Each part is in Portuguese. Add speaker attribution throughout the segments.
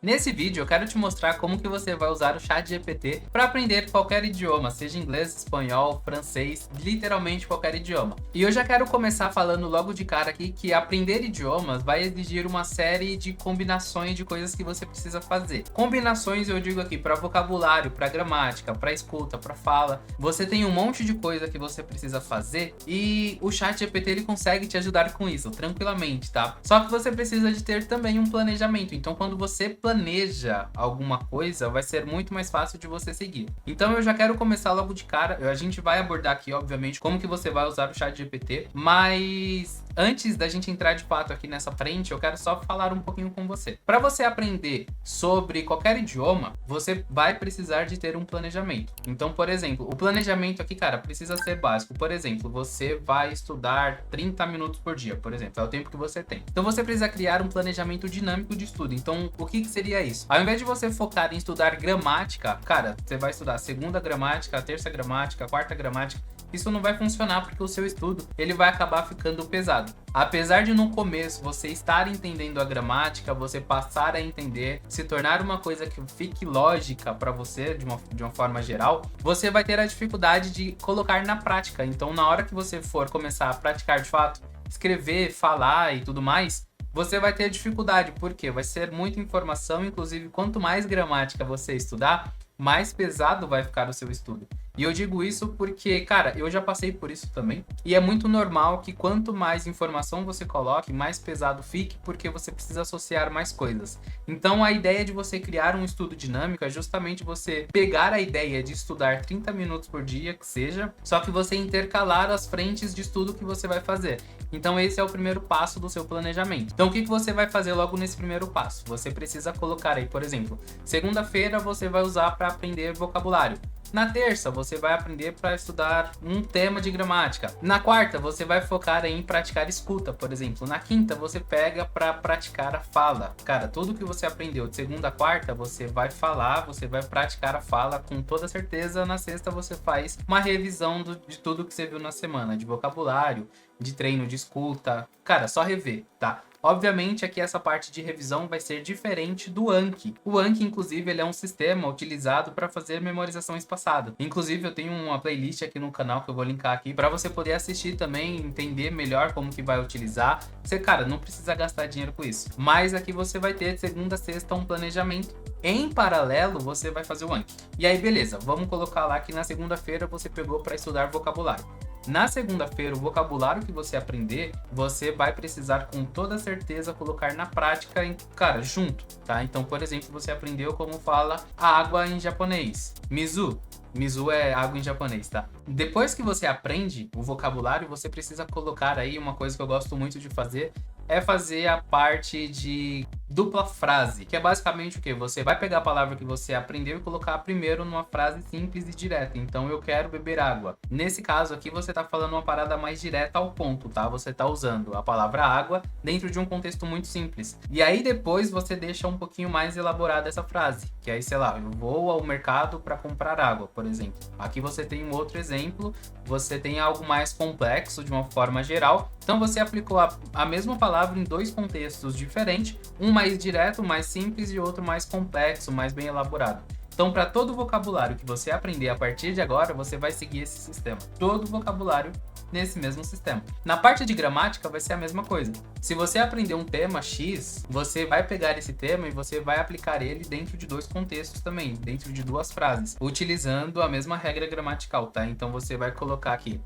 Speaker 1: Nesse vídeo eu quero te mostrar como que você vai usar o ChatGPT para aprender qualquer idioma, seja inglês, espanhol, francês, literalmente qualquer idioma. E eu já quero começar falando logo de cara aqui que aprender idiomas vai exigir uma série de combinações de coisas que você precisa fazer. Combinações eu digo aqui para vocabulário, para gramática, para escuta, para fala. Você tem um monte de coisa que você precisa fazer e o ChatGPT ele consegue te ajudar com isso tranquilamente, tá? Só que você precisa de ter também um planejamento. Então quando você planeja alguma coisa, vai ser muito mais fácil de você seguir. Então eu já quero começar logo de cara. A gente vai abordar aqui, obviamente, como que você vai usar o ChatGPT, mas antes da gente entrar de fato aqui nessa frente, eu quero só falar um pouquinho com você. Para você aprender sobre qualquer idioma, você vai precisar de ter um planejamento. Então, por exemplo, o planejamento aqui, cara, precisa ser básico. Por exemplo, você vai estudar 30 minutos por dia, por exemplo, é o tempo que você tem. Então você precisa criar um planejamento dinâmico de estudo. Então, o que seria isso? Ao invés de você focar em estudar gramática, cara, você vai estudar a segunda gramática, a terça gramática, a quarta gramática. Isso não vai funcionar porque o seu estudo ele vai acabar ficando pesado. Apesar de no começo você estar entendendo a gramática, você passar a entender, se tornar uma coisa que fique lógica para você de uma forma geral, você vai ter a dificuldade de colocar na prática. Então, na hora que você for começar a praticar de fato, escrever, falar e tudo mais, você vai ter dificuldade, porque vai ser muita informação, inclusive quanto mais gramática você estudar, mais pesado vai ficar o seu estudo. E eu digo isso porque, cara, eu já passei por isso também. E é muito normal que quanto mais informação você coloque, mais pesado fique, porque você precisa associar mais coisas. Então a ideia de você criar um estudo dinâmico é justamente você pegar a ideia de estudar 30 minutos por dia, que seja, só que você intercalar as frentes de estudo que você vai fazer. Então esse é o primeiro passo do seu planejamento. Então o que você vai fazer logo nesse primeiro passo? Você precisa colocar aí, por exemplo, segunda-feira você vai usar para aprender vocabulário. Na terça, você vai aprender para estudar um tema de gramática. Na quarta, você vai focar em praticar escuta, por exemplo. Na quinta, você pega para praticar a fala. Cara, tudo que você aprendeu de segunda a quarta, você vai falar, você vai praticar a fala com toda certeza. Na sexta, você faz uma revisão de tudo que você viu na semana, de vocabulário, de treino de escuta. Cara, só rever, tá? Obviamente aqui essa parte de revisão vai ser diferente do Anki. O Anki, inclusive, ele é um sistema utilizado para fazer memorização espaçada. Inclusive, eu tenho uma playlist aqui no canal que eu vou linkar aqui para você poder assistir também, entender melhor como que vai utilizar. Você, cara, não precisa gastar dinheiro com isso. Mas aqui você vai ter de segunda a sexta um planejamento. Em paralelo, você vai fazer o Anki. E aí, beleza, vamos colocar lá que na segunda-feira você pegou para estudar vocabulário. Na segunda-feira, o vocabulário que você aprender, você vai precisar com toda certeza colocar na prática, cara, junto, tá? Então, por exemplo, você aprendeu como fala água em japonês. Mizu. Mizu é água em japonês, tá? Depois que você aprende o vocabulário, você precisa colocar aí uma coisa que eu gosto muito de fazer, é fazer a parte de dupla frase, que é basicamente o quê? Você vai pegar a palavra que você aprendeu e colocar primeiro numa frase simples e direta. Então, eu quero beber água. Nesse caso aqui, você tá falando uma parada mais direta ao ponto, tá? Você tá usando a palavra água dentro de um contexto muito simples. E aí, depois, você deixa um pouquinho mais elaborada essa frase, que aí, sei lá, eu vou ao mercado para comprar água, por exemplo. Aqui você tem um outro exemplo, você tem algo mais complexo de uma forma geral. Então, você aplicou a mesma palavra em dois contextos diferentes, um mais direto, mais simples e outro mais complexo, mais bem elaborado. Então, para todo vocabulário que você aprender a partir de agora, você vai seguir esse sistema. Todo vocabulário nesse mesmo sistema. Na parte de gramática vai ser a mesma coisa. Se você aprender um tema X, você vai pegar esse tema e você vai aplicar ele dentro de dois contextos também, dentro de duas frases, utilizando a mesma regra gramatical, tá? Então você vai colocar aqui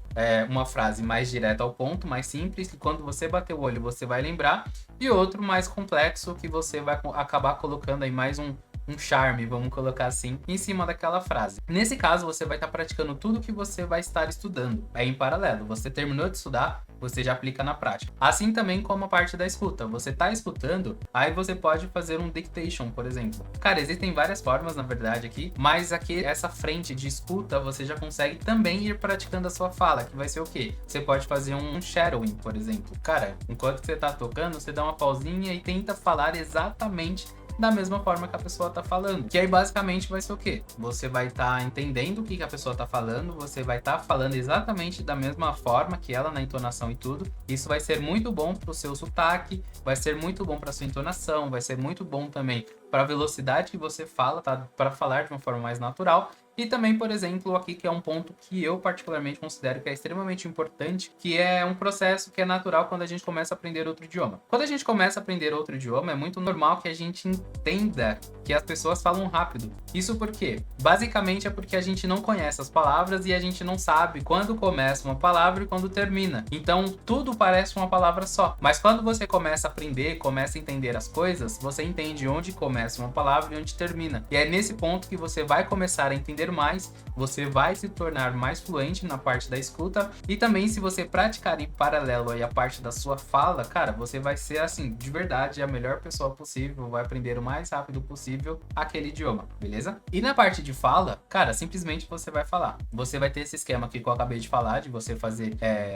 Speaker 1: uma frase mais direta ao ponto, mais simples, que quando você bater o olho você vai lembrar, e outro mais complexo que você vai acabar colocando aí mais um charme, vamos colocar assim, em cima daquela frase. Nesse caso, você vai estar praticando tudo que você vai estar estudando. É em paralelo. Você terminou de estudar, você já aplica na prática. Assim também como a parte da escuta. Você está escutando, aí você pode fazer um dictation, por exemplo. Cara, existem várias formas, na verdade, aqui, mas aqui, essa frente de escuta, você já consegue também ir praticando a sua fala, que vai ser o quê? Você pode fazer um shadowing, por exemplo. Cara, enquanto você está tocando, você dá uma pausinha e tenta falar exatamente da mesma forma que a pessoa tá falando. Que aí basicamente vai ser o quê? Você vai estar entendendo o que a pessoa tá falando, você vai estar falando exatamente da mesma forma que ela na entonação e tudo. Isso vai ser muito bom pro seu sotaque, vai ser muito bom pra sua entonação, vai ser muito bom também para a velocidade que você fala, tá? Para falar de uma forma mais natural. E também, por exemplo, aqui que é um ponto que eu particularmente considero que é extremamente importante, que é um processo que é natural quando a gente começa a aprender outro idioma. Quando a gente começa a aprender outro idioma, é muito normal que a gente entenda que as pessoas falam rápido. Isso por quê? Basicamente é porque a gente não conhece as palavras e a gente não sabe quando começa uma palavra e quando termina. Então, tudo parece uma palavra só. Mas quando você começa a aprender, começa a entender as coisas, você entende onde começa uma palavra e onde termina. E é nesse ponto que você vai começar a entender mais, você vai se tornar mais fluente na parte da escuta e também se você praticar em paralelo aí a parte da sua fala, cara, você vai ser assim, de verdade, a melhor pessoa possível, vai aprender o mais rápido possível aquele idioma, beleza? E na parte de fala, cara, simplesmente você vai falar. Você vai ter esse esquema aqui que eu acabei de falar, de você fazer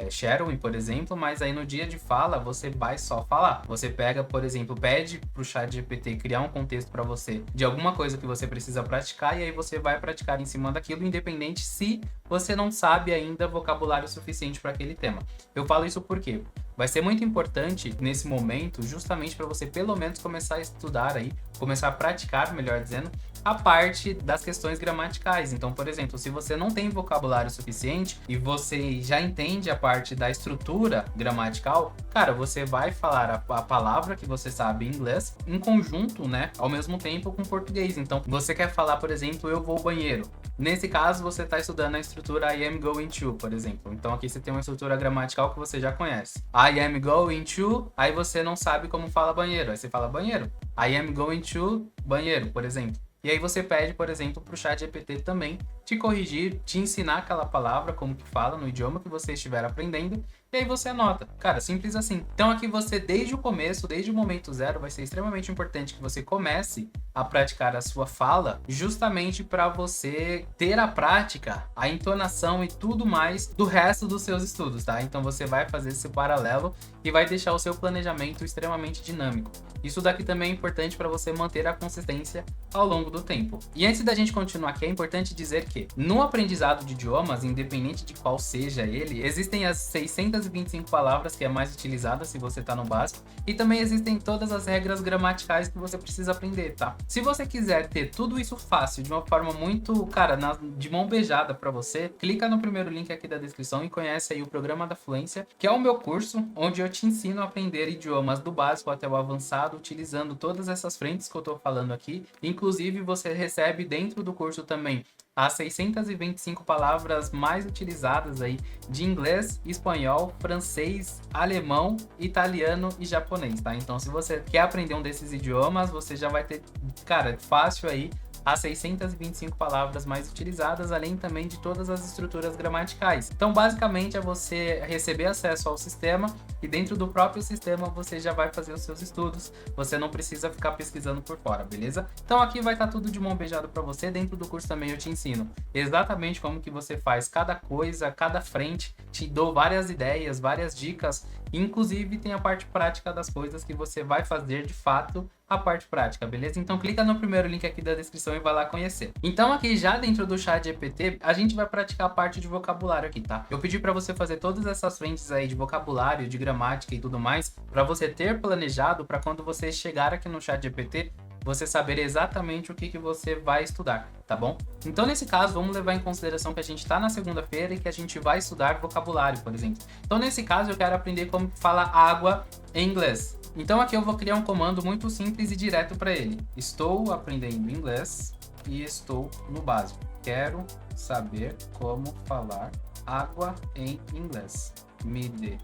Speaker 1: shadowing, por exemplo, mas aí no dia de fala, você vai só falar. Você pega, por exemplo, pede pro ChatGPT criar um contexto para você de alguma coisa que você precisa praticar e aí você vai praticar em cima daquilo, independente se você não sabe ainda vocabulário suficiente para aquele tema. Eu falo isso porque vai ser muito importante nesse momento, justamente para você pelo menos começar a estudar aí, começar a praticar, melhor dizendo, a parte das questões gramaticais. Então, por exemplo, se você não tem vocabulário suficiente e você já entende a parte da estrutura gramatical, cara, você vai falar a palavra que você sabe em inglês em conjunto, né, ao mesmo tempo com português. Então, você quer falar, por exemplo, eu vou ao banheiro. Nesse caso, você está estudando a estrutura I am going to, por exemplo. Então, aqui você tem uma estrutura gramatical que você já conhece. I am going to, aí você não sabe como fala banheiro. Aí você fala banheiro. I am going to banheiro, por exemplo. E aí você pede, por exemplo, para o ChatGPT também te corrigir, te ensinar aquela palavra, como que fala, no idioma que você estiver aprendendo, e aí você anota. Cara, simples assim. Então aqui você, desde o começo, desde o momento zero, vai ser extremamente importante que você comece a praticar a sua fala, justamente para você ter a prática, a entonação e tudo mais do resto dos seus estudos, tá? Então você vai fazer esse paralelo e vai deixar o seu planejamento extremamente dinâmico. Isso daqui também é importante para você manter a consistência ao longo do tempo. E antes da gente continuar aqui, é importante dizer que no aprendizado de idiomas, independente de qual seja ele, existem as 625 palavras que é mais utilizada se você tá no básico, e também existem todas as regras gramaticais que você precisa aprender, tá? Se você quiser ter tudo isso fácil, de uma forma muito, cara, de mão beijada para você, clica no primeiro link aqui da descrição e conhece aí o Programa da Fluência, que é o meu curso, onde eu te ensino a aprender idiomas do básico até o avançado, utilizando todas essas frentes que eu tô falando aqui. Inclusive, você recebe dentro do curso também as 625 palavras mais utilizadas aí de inglês, espanhol, francês, alemão, italiano e japonês, tá? Então, se você quer aprender um desses idiomas, você já vai ter, cara, fácil aí as 625 palavras mais utilizadas, além também de todas as estruturas gramaticais. Então, basicamente, é você receber acesso ao sistema e dentro do próprio sistema você já vai fazer os seus estudos. Você não precisa ficar pesquisando por fora, beleza? Então, aqui vai estar tudo de mão beijada para você. Dentro do curso também eu te ensino exatamente como que você faz cada coisa, cada frente. Te dou várias ideias, várias dicas. Inclusive, tem a parte prática das coisas que você vai fazer de fato a parte prática, beleza? Então clica no primeiro link aqui da descrição e vai lá conhecer. Então aqui já dentro do ChatGPT, a gente vai praticar a parte de vocabulário aqui, tá? Eu pedi para você fazer todas essas frentes aí de vocabulário, de gramática e tudo mais, para você ter planejado para quando você chegar aqui no ChatGPT, você saber exatamente o que você vai estudar, tá bom? Então, nesse caso, vamos levar em consideração que a gente tá na segunda-feira e que a gente vai estudar vocabulário, por exemplo. Então, nesse caso, eu quero aprender como fala água em inglês. Então, aqui eu vou criar um comando muito simples e direto para ele. Estou aprendendo inglês e estou no básico. Quero saber como falar água em inglês. Me dê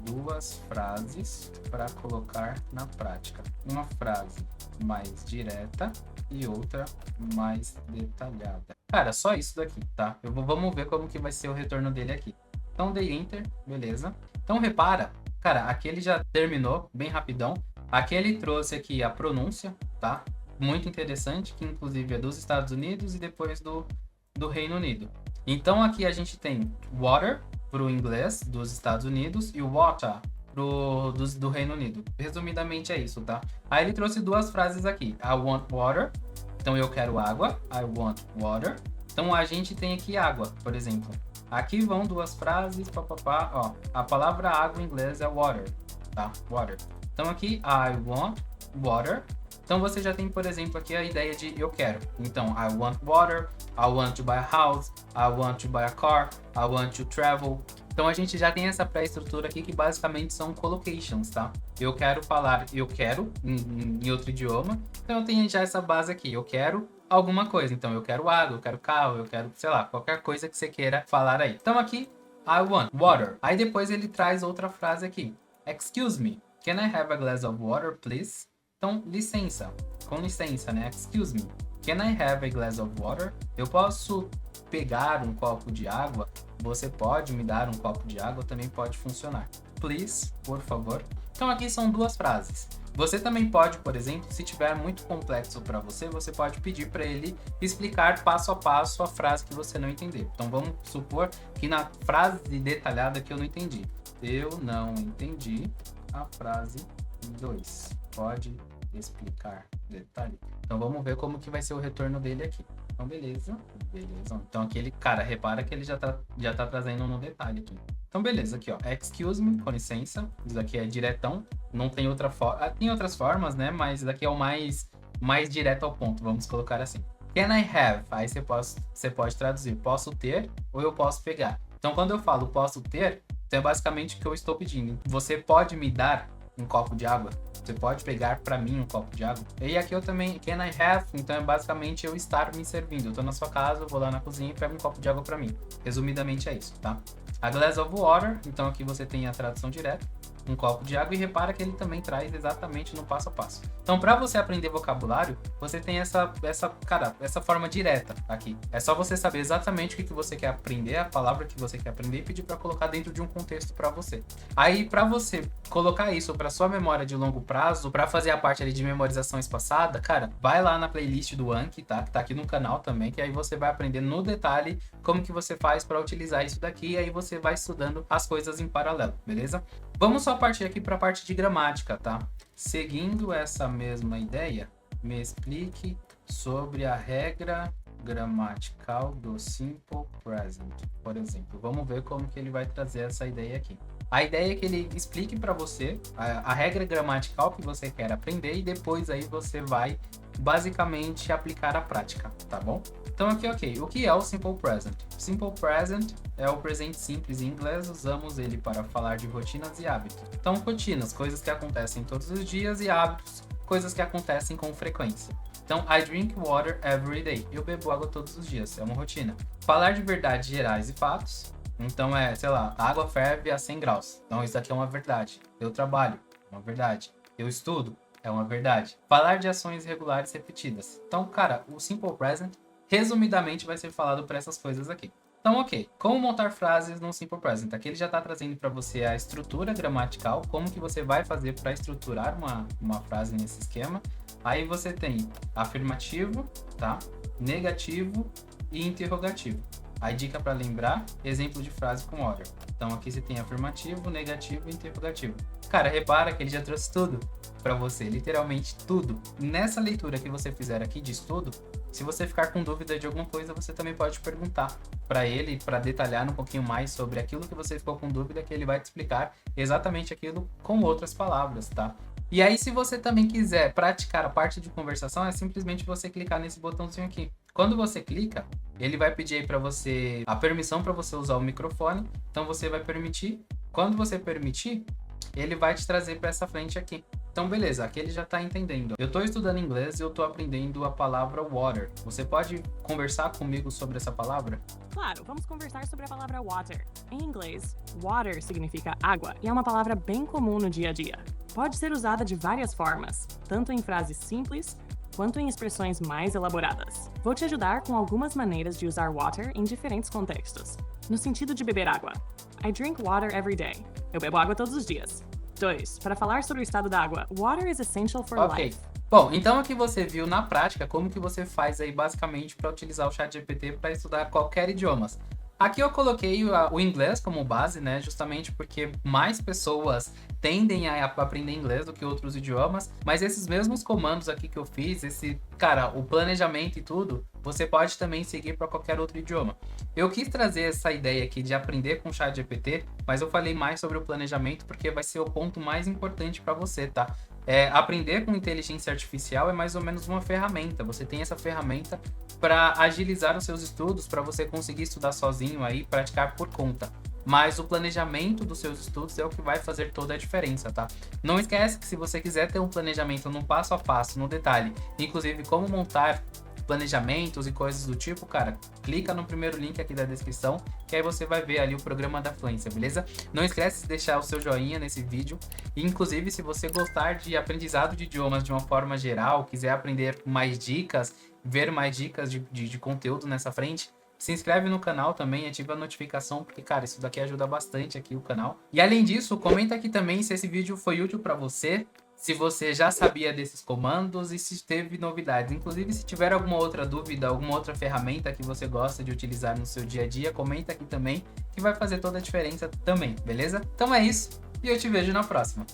Speaker 1: 2 frases para colocar na prática. Uma frase mais direta e outra mais detalhada. Cara, só isso daqui, tá? Vamos ver como que vai ser o retorno dele aqui. Então, dei Enter, beleza. Então, repara, cara, aqui ele já terminou bem rapidão. Aqui ele trouxe aqui a pronúncia, tá? Muito interessante, que inclusive é dos Estados Unidos e depois do Reino Unido. Então, aqui a gente tem water, para o inglês dos Estados Unidos, e water do Reino Unido. Resumidamente é isso, tá? Aí ele trouxe duas frases aqui. I want water. Então eu quero água. I want water. Então a gente tem aqui água, por exemplo. Aqui vão duas frases, papapá. Ó, a palavra água em inglês é water, tá? Water. Então aqui, I want water. Então você já tem, por exemplo, aqui a ideia de eu quero. Então, I want water, I want to buy a house, I want to buy a car, I want to travel. Então a gente já tem essa pré-estrutura aqui que basicamente são collocations, tá? Eu quero falar eu quero em outro idioma. Então eu tenho já essa base aqui, eu quero alguma coisa. Então eu quero água, eu quero carro, eu quero, sei lá, qualquer coisa que você queira falar aí. Então aqui, I want water. Aí depois ele traz outra frase aqui. Excuse me, can I have a glass of water, please? Então, licença, com licença, né? Excuse me, can I have a glass of water? Eu posso pegar um copo de água? Você pode me dar um copo de água? Também pode funcionar. Please, por favor. Então aqui são duas frases. Você também pode, por exemplo, se tiver muito complexo para você, você pode pedir para ele explicar passo a passo a frase que você não entendeu. Então vamos supor que na frase detalhada que eu não entendi. Eu não entendi a frase 2. Pode explicar detalhe? Então vamos ver como que vai ser o retorno dele aqui. Então beleza. Então aquele cara, repara que ele já tá trazendo no detalhe aqui. Então beleza, aqui ó, excuse me, com licença, isso aqui é diretão, não tem outra forma, tem outras formas, né, mas isso daqui é o mais direto ao ponto, vamos colocar assim. Can I have? Aí você pode traduzir, posso ter ou eu posso pegar. Então quando eu falo posso ter, então é basicamente o que eu estou pedindo. Você pode me dar um copo de água? Você pode pegar para mim um copo de água? E aqui eu também, can I have? Então é basicamente eu estar me servindo. Eu tô na sua casa, eu vou lá na cozinha e pego um copo de água para mim. Resumidamente é isso, tá? A glass of water, então aqui você tem a tradução direta, um copo de água, e repara que ele também traz exatamente no passo a passo. Então, para você aprender vocabulário, você tem essa forma direta aqui. É só você saber exatamente o que você quer aprender, a palavra que você quer aprender e pedir para colocar dentro de um contexto para você. Aí, para você colocar isso para sua memória de longo prazo, para fazer a parte ali de memorização espaçada, cara, vai lá na playlist do Anki, tá? Que tá aqui no canal também, que aí você vai aprender no detalhe como que você faz para utilizar isso daqui, e aí você vai estudando as coisas em paralelo, beleza? Vamos só partir aqui para a parte de gramática, tá? Seguindo essa mesma ideia, me explique sobre a regra gramatical do simple present, por exemplo. Vamos ver como que ele vai trazer essa ideia aqui. A ideia é que ele explique para você a regra gramatical que você quer aprender e depois aí você vai basicamente aplicar a prática, tá bom? Então aqui, ok. O que é o Simple Present? Simple Present é o presente simples em inglês, usamos ele para falar de rotinas e hábitos. Então, rotinas, coisas que acontecem todos os dias, e hábitos, coisas que acontecem com frequência. Então, I drink water every day. Eu bebo água todos os dias, é uma rotina. Falar de verdades gerais e fatos. Então sei lá, a água ferve a 100 graus. Então isso aqui é uma verdade. Eu trabalho, é uma verdade. Eu estudo, é uma verdade. Falar de ações regulares repetidas. Então, cara, o Simple Present, resumidamente, vai ser falado para essas coisas aqui. Então, ok. Como montar frases no Simple Present? Aqui ele já está trazendo para você a estrutura gramatical, como que você vai fazer para estruturar uma frase nesse esquema. Aí você tem afirmativo, tá? Negativo e interrogativo. Aí dica para lembrar, exemplo de frase com order. Então aqui você tem afirmativo, negativo e interrogativo. Cara, repara que ele já trouxe tudo para você, literalmente tudo. Nessa leitura que você fizer aqui de estudo, se você ficar com dúvida de alguma coisa, você também pode perguntar para ele, para detalhar um pouquinho mais sobre aquilo que você ficou com dúvida, que ele vai te explicar exatamente aquilo com outras palavras, tá? E aí, se você também quiser praticar a parte de conversação, é simplesmente você clicar nesse botãozinho aqui. Quando você clica, ele vai pedir aí para você a permissão para você usar o microfone. Então você vai permitir. Quando você permitir, ele vai te trazer para essa frente aqui. Então beleza, aqui ele já está entendendo. Eu estou estudando inglês e eu estou aprendendo a palavra water. Você pode conversar comigo sobre essa palavra?
Speaker 2: Claro, vamos conversar sobre a palavra water. Em inglês, water significa água e é uma palavra bem comum no dia a dia. Pode ser usada de várias formas, tanto em frases simples quanto em expressões mais elaboradas. Vou te ajudar com algumas maneiras de usar water em diferentes contextos. No sentido de beber água. I drink water every day. Eu bebo água todos os dias. 2. Para falar sobre o estado da água. Water is essential for life.
Speaker 1: Bom, então aqui você viu na prática como que você faz aí basicamente para utilizar o ChatGPT para estudar qualquer idioma. Aqui eu coloquei o inglês como base, né? Justamente porque mais pessoas tendem a aprender inglês do que outros idiomas, mas esses mesmos comandos aqui que eu fiz, o planejamento e tudo, você pode também seguir para qualquer outro idioma. Eu quis trazer essa ideia aqui de aprender com o ChatGPT, mas eu falei mais sobre o planejamento porque vai ser o ponto mais importante para você, tá? Aprender com inteligência artificial é mais ou menos uma ferramenta. Você tem essa ferramenta para agilizar os seus estudos, para você conseguir estudar sozinho aí, praticar por conta. Mas o planejamento dos seus estudos é o que vai fazer toda a diferença, tá? Não esquece que se você quiser ter um planejamento no passo a passo, no detalhe, inclusive como montar planejamentos e coisas do tipo, cara, clica no primeiro link aqui da descrição, que aí você vai ver ali o programa da Fluência, beleza? Não esquece de deixar o seu joinha nesse vídeo, e inclusive se você gostar de aprendizado de idiomas de uma forma geral, quiser aprender mais dicas, ver mais dicas de conteúdo nessa frente, se inscreve no canal também, ativa a notificação, porque, cara, isso daqui ajuda bastante aqui o canal. E além disso, comenta aqui também se esse vídeo foi útil para você, se você já sabia desses comandos e se teve novidades. Inclusive, se tiver alguma outra dúvida, alguma outra ferramenta que você gosta de utilizar no seu dia a dia, comenta aqui também, que vai fazer toda a diferença também, beleza? Então é isso, e eu te vejo na próxima.